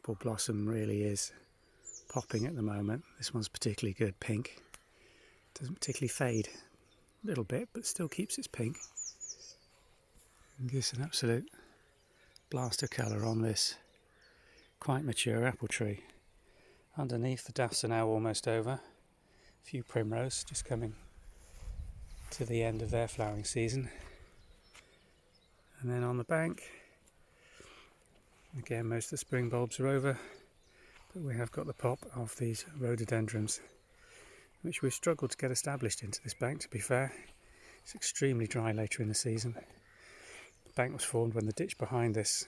apple blossom really is popping at the moment. This one's particularly good, pink. Doesn't particularly fade, a little bit, but still keeps its pink. And gives an absolute blast of colour on this quite mature apple tree. Underneath, the daffs are now almost over. A few primrose just coming to the end of their flowering season. And then on the bank, again, most of the spring bulbs are over, but we have got the pop of these rhododendrons, which we've struggled to get established into this bank, to be fair. It's extremely dry later in the season. The bank was formed when the ditch behind this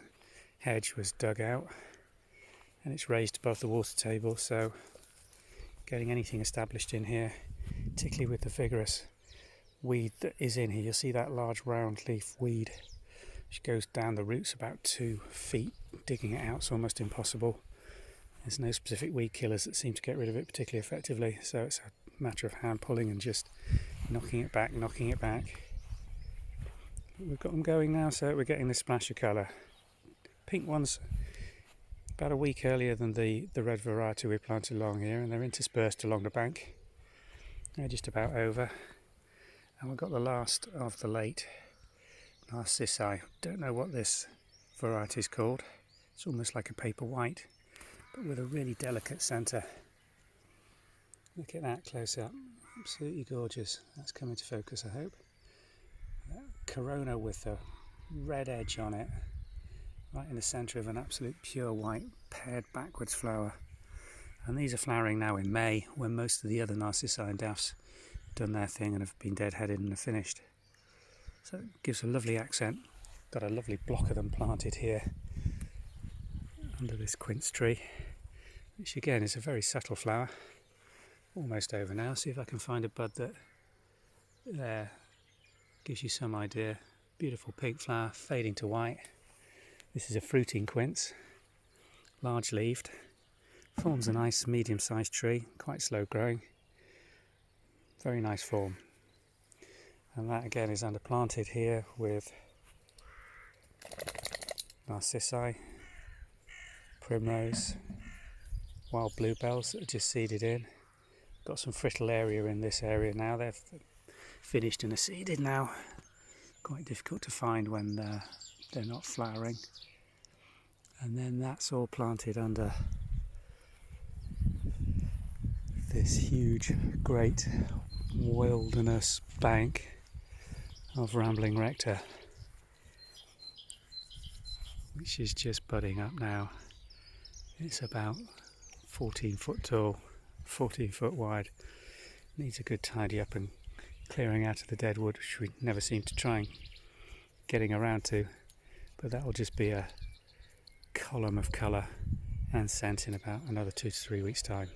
hedge was dug out, and it's raised above the water table, so getting anything established in here, particularly with the vigorous weed that is in here. You'll see that large round leaf weed which goes down the roots about 2 feet. Digging it out is almost impossible. There's no specific weed killers that seem to get rid of it particularly effectively, so it's a matter of hand pulling and just knocking it back. But we've got them going now, so we're getting this splash of colour. Pink ones about a week earlier than the red variety we planted along here, and they're interspersed along the bank. They're just about over. And we've got the last of the late narcissi. Don't know what this variety is called. It's almost like a paper white, but with a really delicate centre. Look at that close up. Absolutely gorgeous. That's coming to focus, I hope. That corona with the red edge on it, right in the centre of an absolute pure white paired backwards flower. And these are flowering now in May, when most of the other narcissi and daffs have done their thing and have been deadheaded and are finished. So it gives a lovely accent. Got a lovely block of them planted here under this quince tree, which again is a very subtle flower. Almost over now. See if I can find a bud that there gives you some idea. Beautiful pink flower fading to white. This is a fruiting quince, large leaved, forms a nice medium-sized tree, quite slow growing, very nice form. And that again is underplanted here with narcissi, primrose, wild bluebells that are just seeded in. Got some fritillaria in this area now. They've finished and are seeded now. Quite difficult to find when they're not flowering. And then that's all planted under this huge, great wilderness bank of rambling rector, which is just budding up now. It's about 14 foot tall, 14 foot wide. Needs a good tidy up and clearing out of the dead wood, which we never seem to try and getting around to, but that will just be a column of colour and scent in about another 2 to 3 weeks' time.